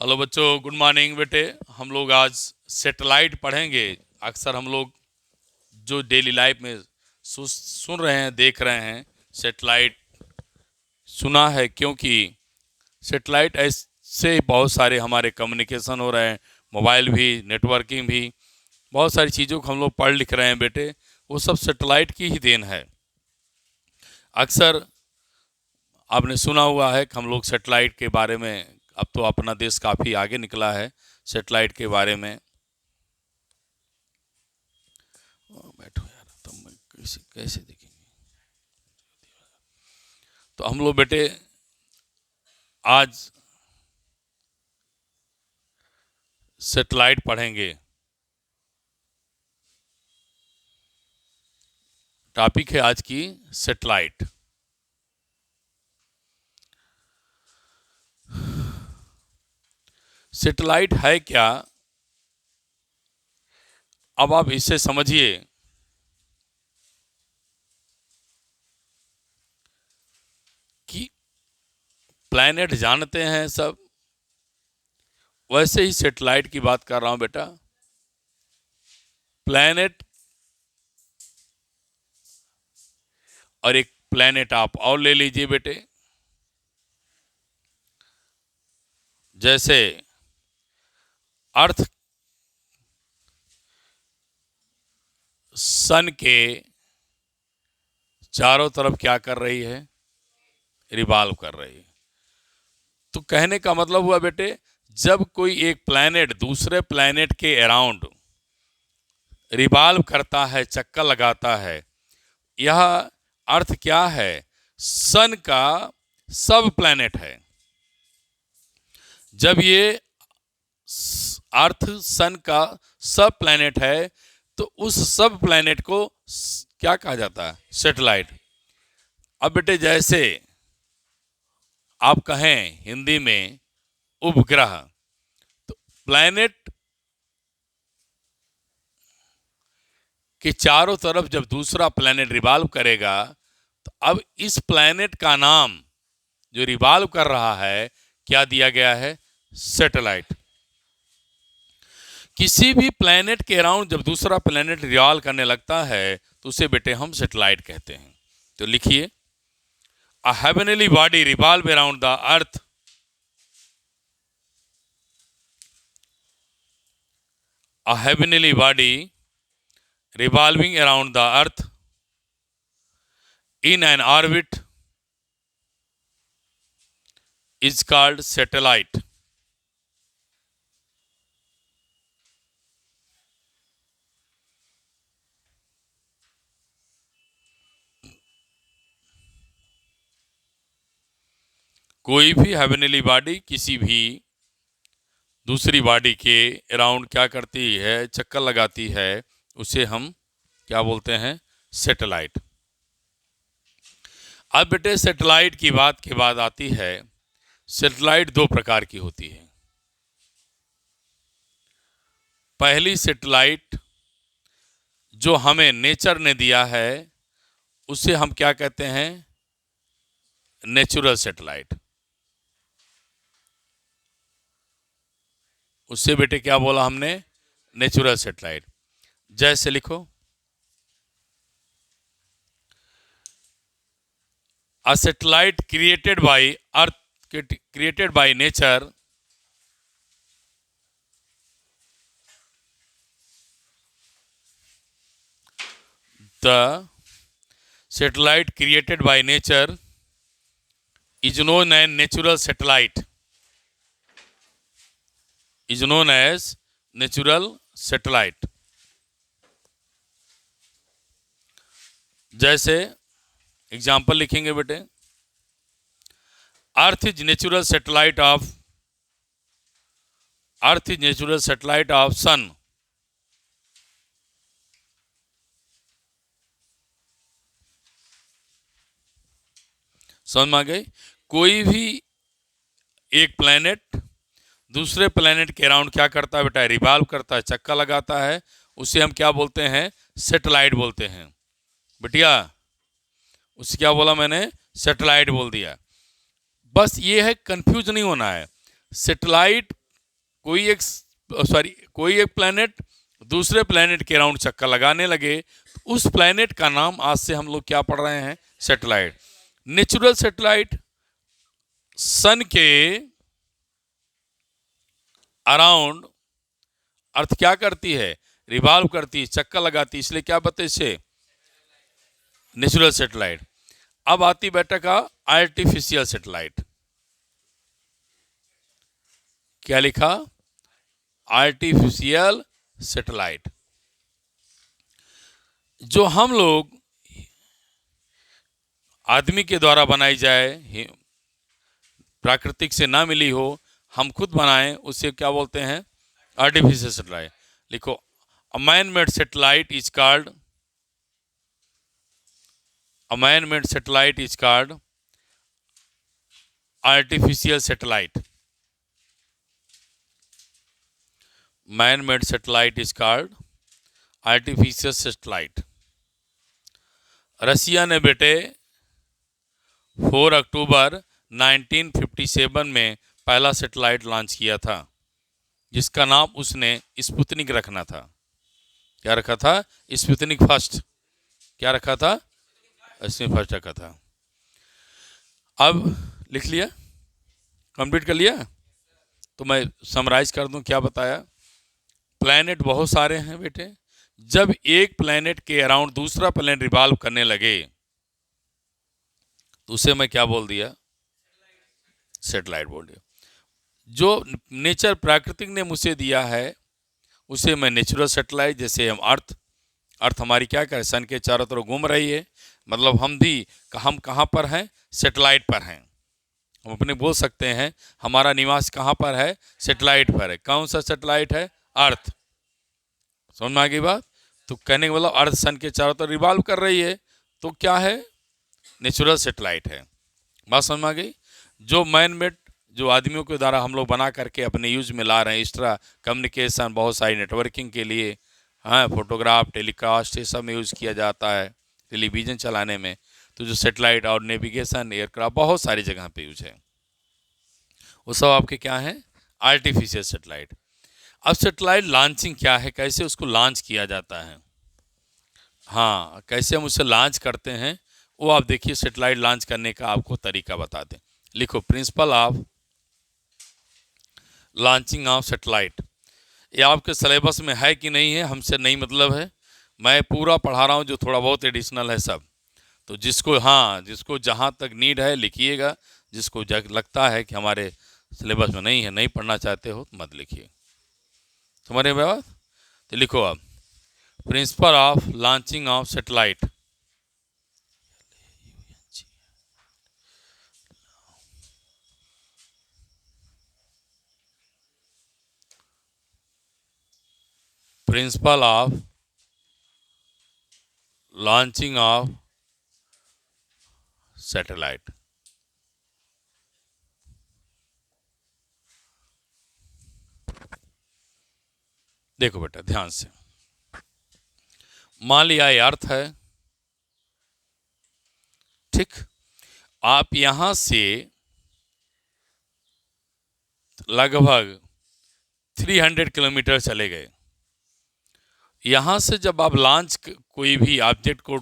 Hello बच्चों, good morning बेटे। हम लोग आज सेटेलाइट पढ़ेंगे। अक्सर हम लोग जो डेली लाइफ में सुन रहे हैं, देख रहे हैं, सेटेलाइट सुना है, क्योंकि सेटेलाइट ऐसे बहुत सारे हमारे कम्युनिकेशन हो रहे हैं, मोबाइल भी, नेटवर्किंग भी, बहुत सारी चीज़ों को हम लोग पढ़ लिख रहे हैं बेटे। वो सब सेटेलाइट की ही देन है। अक्सर आपने सुना हुआ है कि हम लोग सेटेलाइट के बारे में, अब तो अपना देश काफ़ी आगे निकला है सेटेलाइट के बारे में। बैठो यार, तुम कैसे कैसे देखेंगे। तो हम लोग बेटे आज सेटेलाइट पढ़ेंगे। टॉपिक है आज की सेटेलाइट। सेटेलाइट है क्या? अब आप इससे समझिए कि प्लैनेट जानते हैं सब, वैसे ही सेटेलाइट की बात कर रहा हूं बेटा। प्लैनेट और एक प्लैनेट आप और ले लीजिए बेटे। जैसे अर्थ सन के चारों तरफ क्या कर रही है? रिवॉल्व कर रही है। तो कहने का मतलब हुआ बेटे, जब कोई एक प्लैनेट दूसरे प्लैनेट के अराउंड रिवॉल्व करता है, चक्कर लगाता है, यह अर्थ क्या है? सन का सब प्लैनेट है। जब ये अर्थ सन का सब प्लैनेट है, तो उस सब प्लैनेट को क्या कहा जाता है? सैटेलाइट। अब बेटे जैसे आप कहें हिंदी में उपग्रह, तो प्लैनेट के चारों तरफ जब दूसरा प्लैनेट रिवॉल्व करेगा, तो अब इस प्लैनेट का नाम जो रिवॉल्व कर रहा है क्या दिया गया है? सैटेलाइट। किसी भी प्लैनेट के अराउंड जब दूसरा प्लैनेट रिवॉल्व करने लगता है, तो उसे बेटे हम सैटेलाइट कहते हैं। तो लिखिए, अ heavenly body revolve around the earth, a heavenly body revolving around the earth in an orbit is called satellite. कोई भी हेवनली बॉडी किसी भी दूसरी बॉडी के अराउंड क्या करती है? चक्कर लगाती है। उसे हम क्या बोलते हैं? सैटेलाइट। अब बेटे सैटेलाइट की बात के बाद आती है, सैटेलाइट दो प्रकार की होती है। पहली सैटेलाइट जो हमें नेचर ने दिया है, उसे हम क्या कहते हैं? Natural satellite. उससे बेटे क्या बोला हमने? Natural satellite. जैसे लिखो, a satellite created by earth, created by nature, the satellite created by nature is known as natural satellite, is known as natural satellite। जैसे एग्जाम्पल लिखेंगे बेटे, earth is natural satellite of, earth is natural satellite of sun. समझ में आ गई? कोई भी एक planet दूसरे प्लैनेट के अराउंड क्या करता है बेटा? रिवॉल्व करता है, चक्का लगाता है। उसे हम क्या बोलते हैं? सैटेलाइट बोलते हैं। बेटिया, उसे क्या बोला मैंने? सैटेलाइट बोल दिया। बस ये है, कंफ्यूज नहीं होना है। सैटेलाइट कोई एक प्लैनेट दूसरे प्लैनेट के अराउंड चक्कर लगाने लगे, तो उस प्लैनेट का नाम आज से हम लोग क्या पढ़ रहे हैं? सैटेलाइट। नेचुरल सैटेलाइट सन के अराउंड अर्थ क्या करती है? रिवॉल्व करती है, चक्कर लगाती है, इसलिए क्या बताते इसे? Natural satellite. अब आती बेटा का आर्टिफिशियल सैटेलाइट। क्या लिखा? Artificial satellite. जो हम लोग आदमी के द्वारा बनाई जाए, प्राकृतिक से ना मिली हो, हम खुद बनाएं, उसे क्या बोलते हैं? Artificial satellite. लिखो, a man made satellite is called, a man made satellite is called artificial satellite. Man made satellite is called artificial satellite. Russia ने बेटे 4 अक्टूबर 1957 में पहला सैटेलाइट लॉन्च किया था, जिसका नाम उसने स्पुतनिक रखना था। क्या रखा था? Sputnik first. क्या रखा था? स्पुतनिक फर्स्ट रखा था। अब लिख लिया? कंप्लीट कर लिया? तो मैं समराइज कर दूं क्या बताया। प्लैनेट बहुत सारे हैं बेटे। जब एक प्लैनेट के अराउंड दूसरा प्लैनेट रिवॉल्व करने लगे, तो उसे मैं क्या बोल दिया? सैटेलाइट बोल दिया। जो नेचर प्राकृतिक ने मुझे दिया है, उसे मैं नेचुरल सैटेलाइट, जैसे हम अर्थ हमारी क्या करे? सन के चारों तरफ घूम रही है, मतलब हम कहाँ पर हैं? सैटेलाइट पर हैं। हम अपने बोल सकते हैं हमारा निवास कहाँ पर है? सैटेलाइट पर है। कौन सा सैटेलाइट है? अर्थ। समझ में आ गई बात? तो कहने का मतलब अर्थ सन के चारों तरफ रिवॉल्व कर रही है, तो क्या है? नेचुरल सैटेलाइट है। बात समझ में आ गई? जो मैन मेड, जो आदमियों के द्वारा हम लोग बना करके अपने यूज में ला रहे हैं, एक्स्ट्रा कम्युनिकेशन, बहुत सारी नेटवर्किंग के लिए, हाँ, फोटोग्राफ, टेलीकास्ट, ये सब में यूज़ किया जाता है, टेलीविज़न चलाने में। तो जो सेटेलाइट और नेविगेशन, एयरक्राफ्ट, बहुत सारी जगह पे यूज है, वो सब आपके क्या हैं? Artificial satellite. अब सेटेलाइट लॉन्चिंग क्या है, कैसे उसको लॉन्च किया जाता है, हाँ, कैसे हम उसे लॉन्च करते हैं, वो आप देखिए। सेटेलाइट लॉन्च करने का आपको तरीका बता दें। लिखो, principle of launching of satellite. ये आपके सिलेबस में है कि नहीं है, हमसे नहीं मतलब है, मैं पूरा पढ़ा रहा हूँ, जो थोड़ा बहुत एडिशनल है सब। तो जिसको जहाँ तक नीड है लिखिएगा, जिसको लगता है कि हमारे सिलेबस में नहीं है, नहीं पढ़ना चाहते हो, तो मत लिखिए। तुम्हारे बात? तो लिखो आप, principle of launching of satellite. Principle of launching of satellite. देखो बेटा ध्यान से, मान लिया ये अर्थ है, ठीक। आप यहां से लगभग 300 किलोमीटर चले गए। यहां से जब आप लॉन्च कोई भी ऑब्जेक्ट को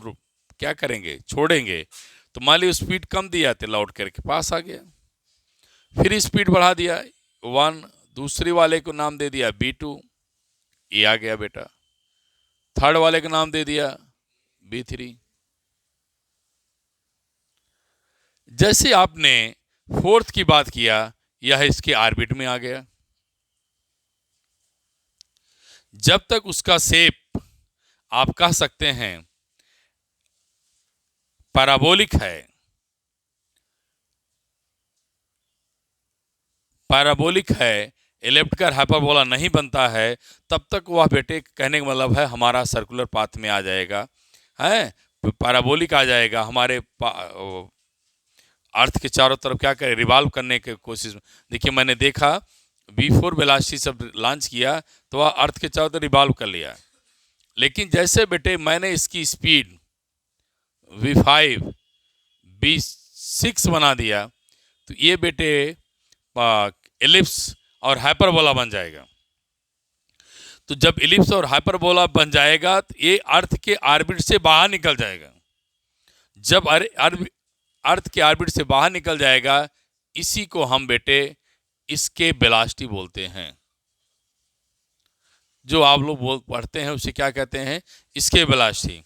क्या करेंगे? छोड़ेंगे। तो मान ली स्पीड कम दिया तो लौट करके पास आ गया, फिर स्पीड बढ़ा दिया 1, दूसरे वाले को नाम दे दिया B2, ये आ गया बेटा। थर्ड वाले का नाम दे दिया B3। जैसे आपने फोर्थ की बात किया, यह इसके ऑर्बिट में आ गया। जब तक उसका शेप आप कह सकते हैं पैराबोलिक है, पैराबोलिक है, एलिप्टिकल हाइपरबोला नहीं बनता है, तब तक वह बेटे, कहने का मतलब है हमारा सर्कुलर पाथ में आ जाएगा, है पैराबोलिक आ जाएगा। हमारे अर्थ के चारों तरफ क्या करें? रिवॉल्व करने की कोशिश। देखिए मैंने देखा V4 वेलोसिटी सब लॉन्च किया तो वह अर्थ के चारों तरफ रिवॉल्व कर लिया, लेकिन जैसे बेटे मैंने इसकी स्पीड V5 V6 बना दिया, तो ये बेटे एलिप्स और हाइपरबोला बन जाएगा। तो जब इलिप्स और हाइपरबोला बन जाएगा तो ये अर्थ के ऑर्बिट से बाहर निकल जाएगा। जब अर्थ के ऑर्बिट से बाहर निकल जाएगा, इसी को हम बेटे इसके वेलोसिटी बोलते हैं। जो आप लोग पढ़ते हैं उसे क्या कहते हैं? इसके वेलोसिटी।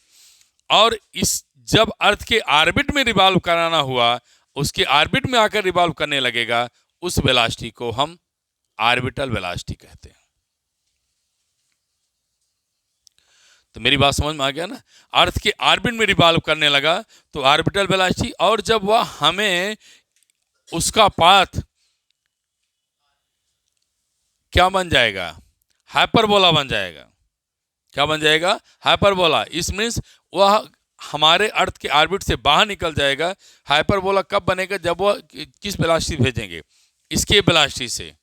और इस जब अर्थ के ऑर्बिट में रिवॉल्व कराना हुआ, उसके ऑर्बिट में आकर रिवॉल्व करने लगेगा, उस वेलोसिटी को हम ऑर्बिटल वेलोसिटी कहते हैं। तो मेरी बात समझ में आ गया ना? अर्थ के ऑर्बिट में रिवॉल्व करने लगा तो ऑर्बिटल वेलोसिटी, और जब वह हमें उसका पाथ क्या बन जाएगा? हाइपरबोला बन जाएगा। क्या बन जाएगा? हाइपरबोला। इस मीन्स वह हमारे अर्थ के ऑर्बिट से बाहर निकल जाएगा। हाइपरबोला कब बनेगा? जब वह किस वेलोसिटी भेजेंगे? इसके वेलोसिटी से।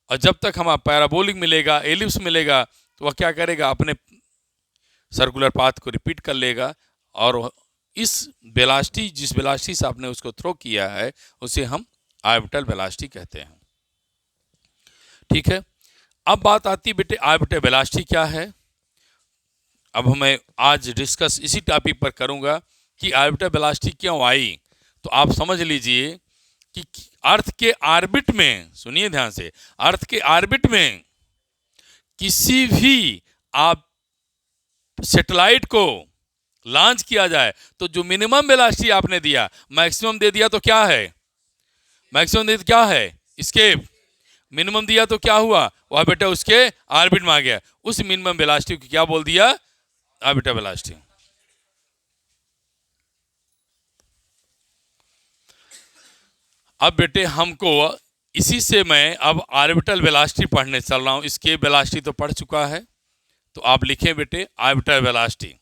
और जब तक हमारा पैराबोलिक मिलेगा, एलिप्स मिलेगा, तो वह क्या करेगा? अपने सर्कुलर पाथ को रिपीट कर लेगा और इस वेलोसिटी, जिस वेलोसिटी से आपने उसको थ्रो किया है, उसे हम ऑर्बिटल वेलोसिटी कहते हैं। ठीक है, अब बात आती है बेटे ऑर्बिटल वेलोसिटी क्या है। अब मैं आज डिस्कस इसी टॉपिक पर करूंगा कि ऑर्बिटल वेलोसिटी क्यों आई। तो आप समझ लीजिए कि अर्थ के ऑर्बिट में, सुनिए ध्यान से, अर्थ के ऑर्बिट में किसी भी आप सैटेलाइट को लॉन्च किया जाए तो जो मिनिमम वेलोसिटी आपने दिया, मैक्सिमम दे दिया तो क्या है? मैक्सिमम दे क्या है? एस्केप। मिनिमम दिया तो क्या हुआ? वह बेटा उसके ऑर्बिट में आ गया। उस मिनिमम वेलोसिटी को क्या बोल दिया? Orbital velocity. अब बेटे हमको इसी से मैं अब ऑर्बिटल वेलोसिटी पढ़ने चल रहा हूं। इसके वेलोसिटी तो पढ़ चुका है, तो आप लिखें बेटे ऑर्बिटल वेलोसिटी।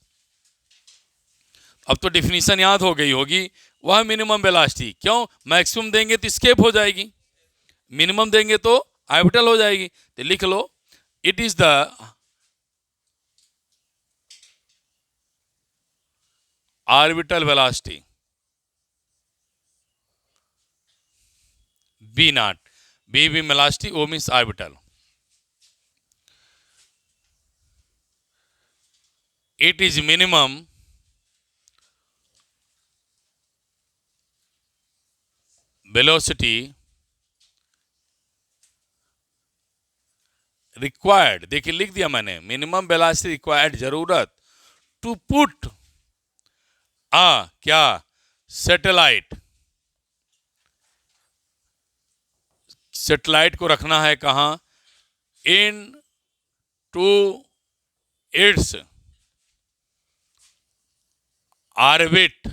अब तो डिफिनीशन याद हो गई होगी। वह मिनिमम वेलोसिटी, क्यों? मैक्सिमम देंगे तो एस्केप हो जाएगी, मिनिमम देंगे तो ऑर्बिटल हो जाएगी। तो लिख लो, it is the orbital velocity v not. V velocity, o means orbital. It is minimum velocity required, देखिए लिख दिया मैंने, मिनिमम वेलोसिटी रिक्वायर्ड, जरूरत, टू पुट क्या? सैटेलाइट। सैटेलाइट को रखना है कहां? Into its orbit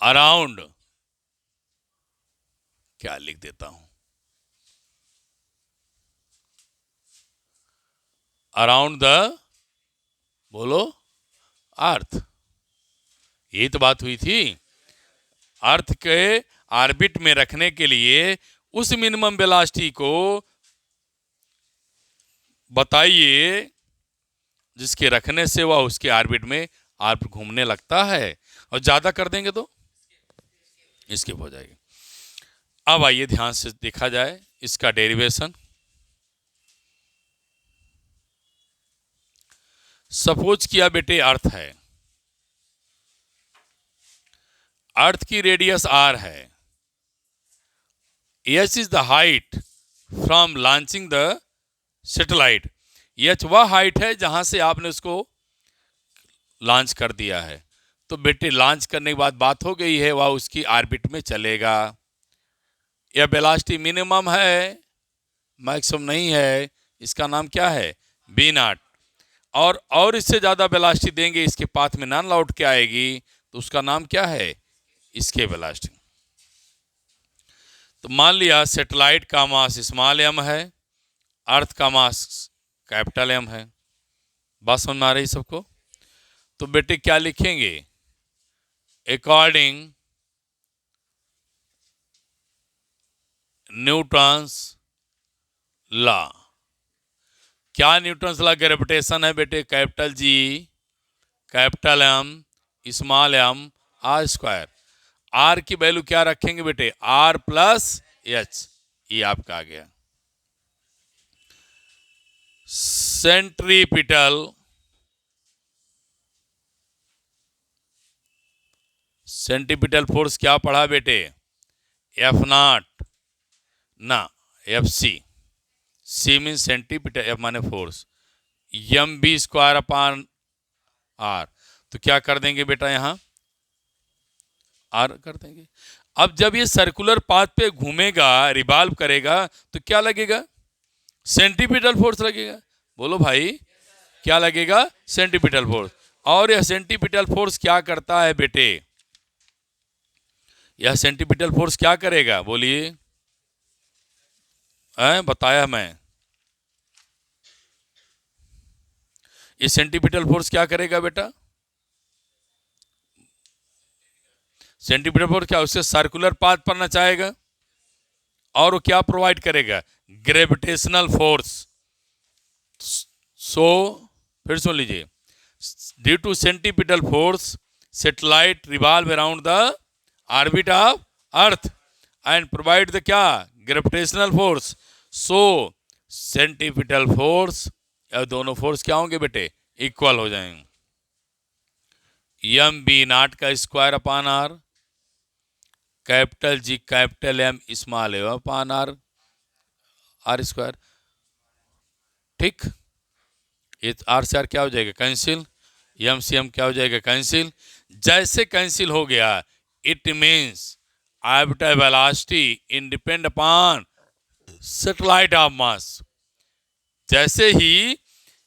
around, क्या लिख देता हूं, अराउंड द, बोलो, अर्थ। यही तो बात हुई थी। अर्थ के ऑर्बिट में रखने के लिए उस मिनिमम वेलोसिटी को बताइए जिसके रखने से वह उसके ऑर्बिट में ऑर्बिट घूमने लगता है, और ज्यादा कर देंगे तो एस्केप हो जाएगी। अब आइए ध्यान से देखा जाए इसका डेरिवेशन। सपोज किया बेटे अर्थ है, अर्थ की रेडियस r है, h is the height from launching the satellite. h वह हाइट है जहां से आपने उसको लॉन्च कर दिया है। तो बेटे लॉन्च करने के बाद बात हो गई है, वह उसकी ऑर्बिट में चलेगा। यह वेलोसिटी मिनिमम है, मैक्सिमम नहीं है, इसका नाम क्या है? B naught. और इससे ज्यादा वेलोसिटी देंगे, इसके पाथ में नॉन लौट के आएगी, तो उसका नाम क्या है? इसके वेलोसिटी। तो मान लिया सैटेलाइट का मास स्मॉल m है, अर्थ का मास कैपिटल M है। बात समझ में आ रही सबको? तो बेटे क्या लिखेंगे? According Newton's law. क्या न्यूटन्स लॉ? ग्रेविटेशन है बेटे, capital G capital M small m r square. r की वैल्यू क्या रखेंगे बेटे? r plus h। ये आपका आ गया। सेंट्रीपिटल सेंट्रीपिटल फोर्स क्या पढ़ा बेटे? एफ नॉट ना, F C. C mean centripetal, F माने force, M B square upon R. तो क्या कर देंगे बेटा यहां? आर कर देंगे। अब जब ये सर्कुलर पाथ पे घूमेगा, रिवॉल्व करेगा, तो क्या लगेगा? सेंट्रीपिटल फोर्स लगेगा। बोलो भाई, क्या लगेगा? Centripetal force. और यह सेंट्रीपिटल फोर्स क्या करता है बेटे? यह सेंट्रीपिटल फोर्स क्या करेगा? बोलिए। बताया मैं। ये सेंट्रीपिटल फोर्स क्या करेगा बेटा? सेंट्रीपिटल फोर्स क्या उससे सर्कुलर पाथ पर नचाएगा, और वो क्या प्रोवाइड करेगा? Gravitational force. सो फिर सुन लीजिए, due to centripetal force satellite revolve around the orbit of earth and provide the क्या? Gravitational force. So centripetal force, दोनों फोर्स क्या होंगे बेटे? इक्वल हो जाएंगे। एम बी नॉट का square upon r, capital G capital M small a upon r, r square. ठीक, ये आर से आर क्या हो जाएगा? कैंसिल। एम सी एम क्या हो जाएगा? कैंसिल। जैसे कैंसिल हो गया, it means orbital velocity independent upon satellite of mass. जैसे ही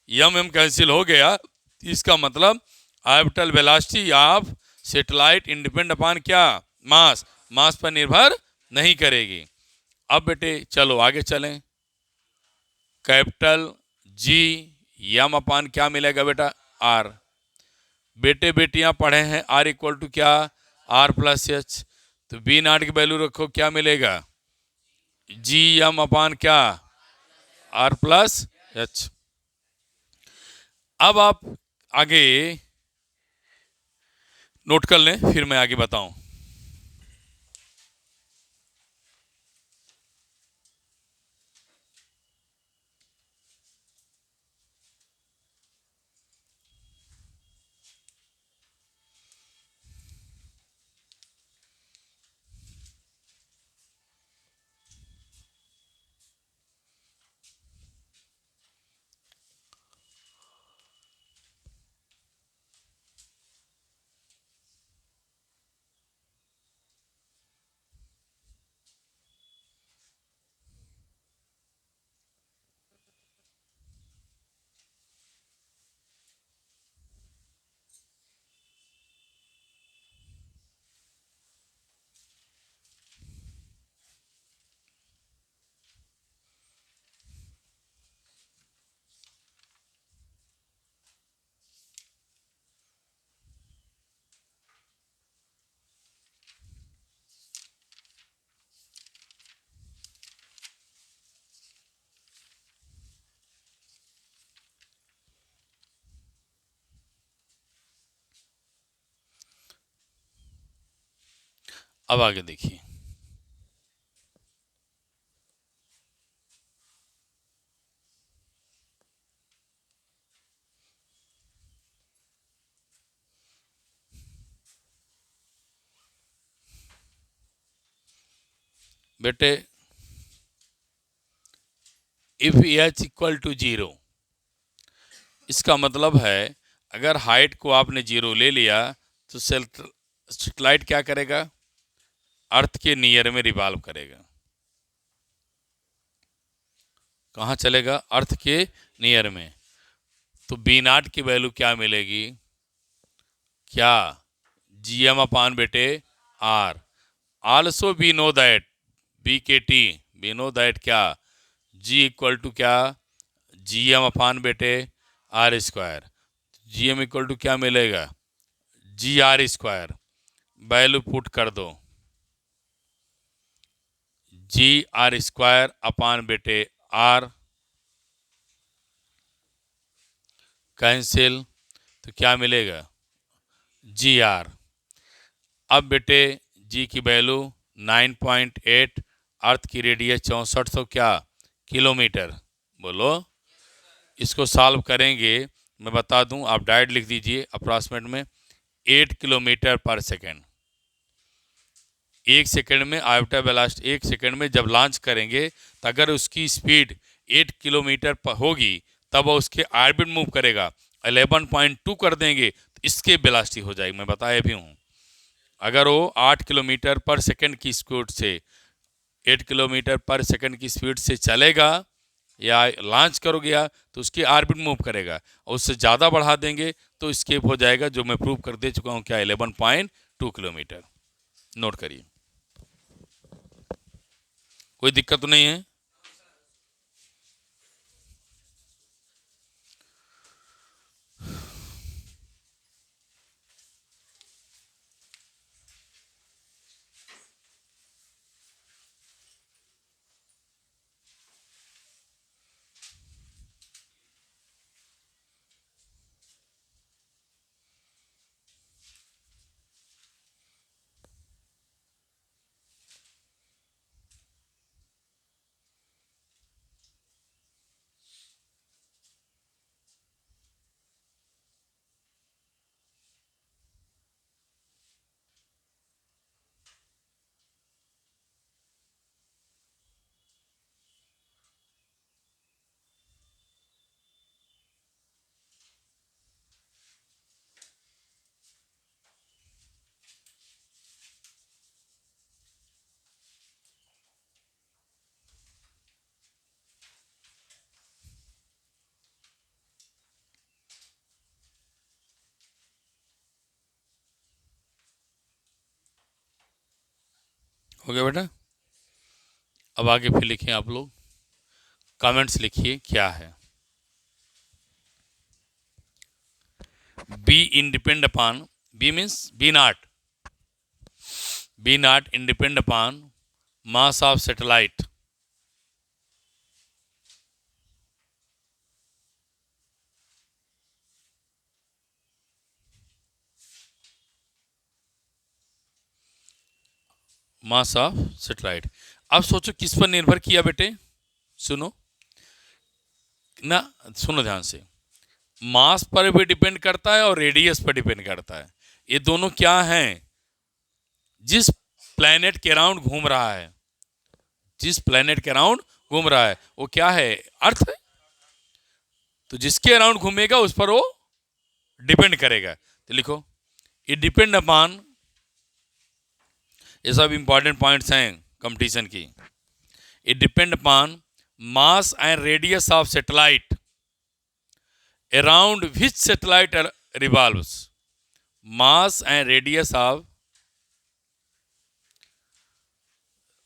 एम एम कैंसिल हो गया, इसका मतलब orbital velocity of satellite independent upon क्या? मास। मास पर निर्भर नहीं करेगी। अब बेटे चलो आगे चलें। कैपिटल जी एम अपान क्या मिलेगा बेटा? आर। बेटे बेटियां पढ़े हैं आर इक्वल टू क्या? R plus H. तो बी नॉट की वैल्यू रखो, क्या मिलेगा? जी एम अपान क्या? R plus H. अब आप आगे नोट कर लें, फिर मैं आगे बताऊं। अब आगे देखिए। बेटे इफ एच इक्वल टू 0, इसका मतलब है अगर हाइट को आपने 0 ले लिया, तो सैटेलाइट क्या करेगा? अर्थ के नियर में रिवॉल्व करेगा। कहाँ चलेगा? अर्थ के नियर में। तो बी नॉट की वैल्यू क्या मिलेगी? क्या? जी एम अपान बेटे R. Also B know that, B K T, B know that क्या? जी इक्वल टू क्या? जी एम अपान बेटे R square. G M equal to क्या मिलेगा? G R square. Value put कर दो, जी R square upon बेटे are, cancel. तो क्या मिलेगा? G are. अब बेटे जी की वैल्यू 9.8 अर्थ की रेडियस 6400 क्या किलोमीटर, बोलो। इसको सॉल्व करेंगे, मैं बता दूं, आप डायरेक्ट लिख दीजिए अप्रॉक्सीमेट में 8 किलोमीटर पर सेकेंड। एक सेकंड में आयोटा वेलोसिटी, एक सेकंड में जब लॉन्च करेंगे तो अगर उसकी स्पीड 8 किलोमीटर पर होगी तब वो उसके ऑर्बिट मूव करेगा। 11.2 कर देंगे तो इसके वेलोसिटी हो जाएगी, मैं बताया भी हूँ। अगर वो 8 किलोमीटर पर सेकंड की स्पीड से 8 किलोमीटर पर सेकंड की स्पीड से चलेगा या लॉन्च करोगे या तो उसकी ऑर्बिट मूव करेगा, और उससे ज़्यादा बढ़ा देंगे तो स्केप हो जाएगा, जो मैं प्रूव कर दे चुका हूँ क्या 11.2 किलोमीटर। नोट करिए, कोई दिक्कत तो नहीं है। हो गया बेटा। अब आगे फिर लिखिए, आप लोग कमेंट्स लिखिए क्या है। V independent upon, v means v not independent upon mass of satellite, mass of satellite. अब सोचो किस पर निर्भर किया बेटे, सुनो ना, सुनो ध्यान से। मास पर भी डिपेंड करता है और रेडियस पर डिपेंड करता है। ये दोनों क्या हैं, जिस प्लैनेट के अराउंड घूम रहा है, जिस प्लैनेट के अराउंड घूम रहा है वो क्या है, अर्थ है। तो जिसके अराउंड घूमेगा उस पर वो डिपेंड करेगा। तो लिखो, इट डिपेंड अपॉन, ये सब इंपॉर्टेंट पॉइंट्स हैं कंपटीशन की। It depend upon mass and radius of satellite around which satellite revolves, mass and radius of,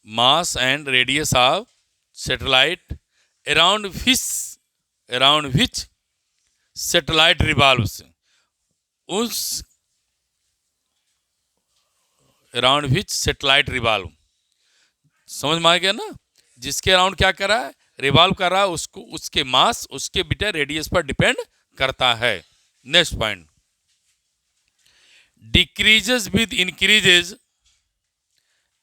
mass and radius of satellite around which satellite revolves, उस around which satellite revolve, समझ में आ गया ना। जिसके around क्या कर रहा है, रिवॉल्व कर रहा है, उसको उसके मास उसके बीटा रेडियस पर डिपेंड करता है। Next point, decreases with increases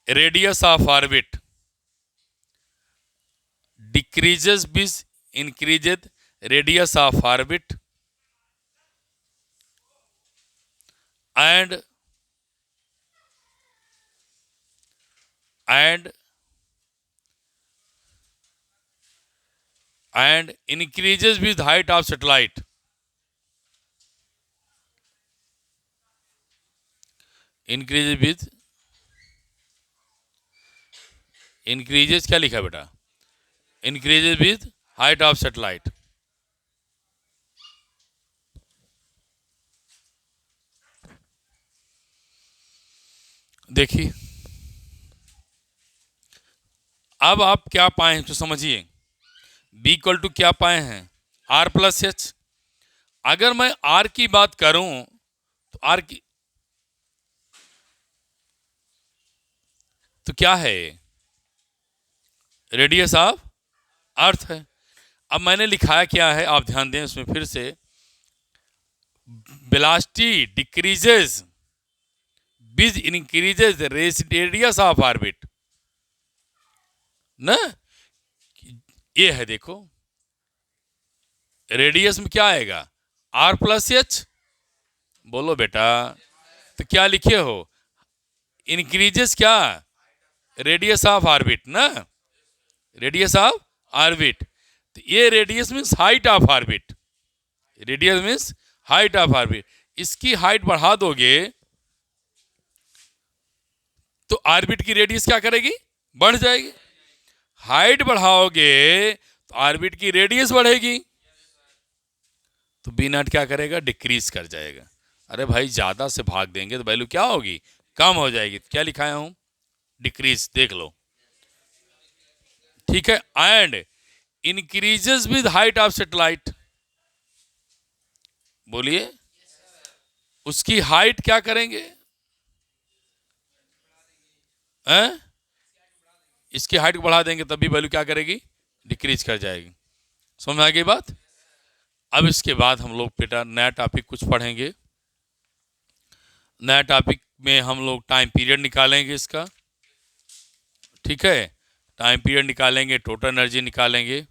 radius of orbit, decreases with increased radius of orbit and and and increases with height of satellite, increases with, increases क्या लिखा है बेटा, increases with height of satellite। देखिए अब आप क्या पाए हैं तो समझिए, b इक्वल टू क्या पाए हैं, r प्लस एच। अगर मैं r की बात करूं तो r की तो क्या है, रेडियस ऑफ अर्थ है। अब मैंने लिखाया क्या है, आप ध्यान दें उसमें फिर से, velocity decreases with increases radius of orbit, ना। ये है देखो, रेडियस में क्या आएगा, आर प्लस एच। बोलो बेटा, तो क्या लिखे हो, इंक्रीजेस क्या, रेडियस ऑफ ऑर्बिट ना, रेडियस ऑफ ऑर्बिट। तो ये radius means height of orbit, radius means height of orbit. इसकी हाइट बढ़ा दोगे तो ऑर्बिट की रेडियस क्या करेगी, बढ़ जाएगी। हाइट बढ़ाओगे तो ऑर्बिट की रेडियस बढ़ेगी, तो बी नॉट क्या करेगा, डिक्रीज कर जाएगा। अरे भाई ज्यादा से भाग देंगे तो वैल्यू क्या होगी, कम हो जाएगी। क्या लिखाया हूं, डिक्रीज, देख लो, ठीक है। And increases with height of satellite, बोलिए, उसकी हाइट क्या करेंगे, हैं? इसकी हाइट को बढ़ा देंगे तब भी वैल्यू क्या करेगी, डिक्रीज कर जाएगी। समझ में आ गई बात। अब इसके बाद हम लोग बेटा नया टॉपिक कुछ पढ़ेंगे। नया टॉपिक में हम लोग टाइम पीरियड निकालेंगे इसका, ठीक है। टाइम पीरियड निकालेंगे, टोटल एनर्जी निकालेंगे।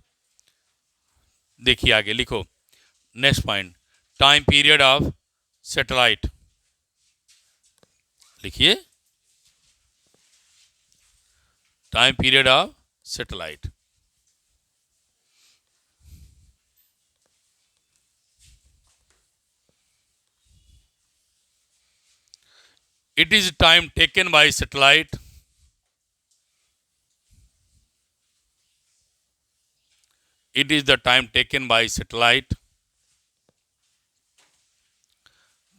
देखिए आगे लिखो, next point, time period of satellite. लिखिए, time period of satellite. It is time taken by satellite. It is the time taken by satellite.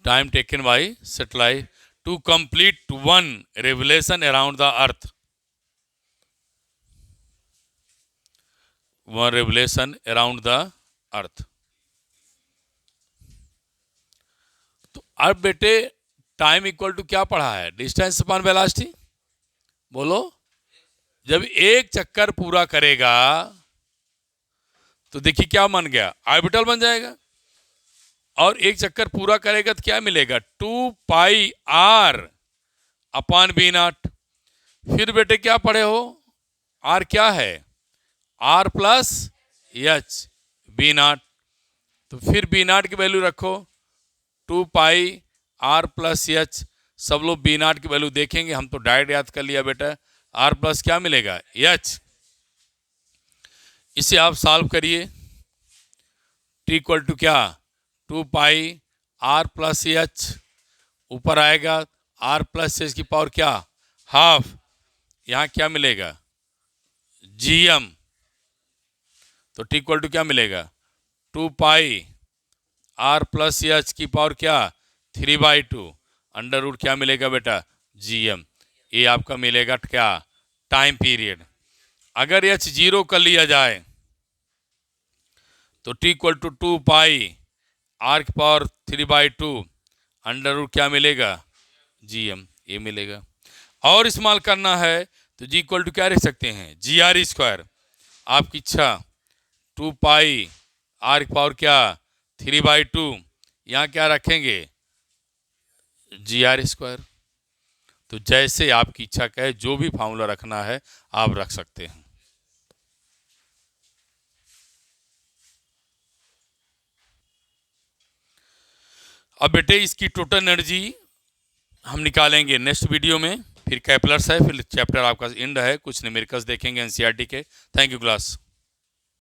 Time taken by satellite to complete one revolution around the earth. One revolution around the earth. तो अब बेटे time equal to क्या पढ़ा है, distance upon velocity. बोलो, जब एक चक्कर पूरा करेगा तो देखिए क्या बन गया, ऑर्बिटल बन जाएगा। और एक चक्कर पूरा करेगा तो क्या मिलेगा, 2πr अपॉन बी नॉट। फिर बेटे क्या पढ़े हो, आर क्या है, R plus H B naught. तो फिर बी नॉट की वैल्यू रखो, 2πr प्लस एच। सब लोग बी नॉट की वैल्यू देखेंगे, हम तो डायरेक्ट याद कर लिया बेटा, आर प्लस क्या मिलेगा, एच। इसे आप सॉल्व करिए, टी इक्वल टू क्या, 2πr प्लस एच, ऊपर आएगा आर प्लस एच की पावर क्या, हाफ। यहाँ क्या मिलेगा, gm। तो टी इक्वल टू क्या मिलेगा, 2πr प्लस एच की पावर क्या, 3/2 अंडर रूट क्या मिलेगा बेटा, gm। ये आपका मिलेगा क्या, टाइम पीरियड। अगर एच 0 कर लिया जाए तो टी इक्वल टू 2πr की पावर 3/2 अंडर रूट क्या मिलेगा, gm, ये मिलेगा। और इस्तेमाल करना है तो जी इक्वल टू क्या रख सकते हैं, gr²। आपकी इच्छा, 2πr की पावर क्या, 3/2, यहाँ क्या रखेंगे, gr²। तो जैसे आपकी इच्छा कहे, जो भी फार्मूला रखना है आप रख सकते हैं। अब बेटे इसकी टोटल एनर्जी हम निकालेंगे नेक्स्ट वीडियो में। फिर कैपलर्स है, फिर चैप्टर आपका एंड है, कुछ न्यूमेरिकल्स देखेंगे एनसीईआरटी के। Thank you class.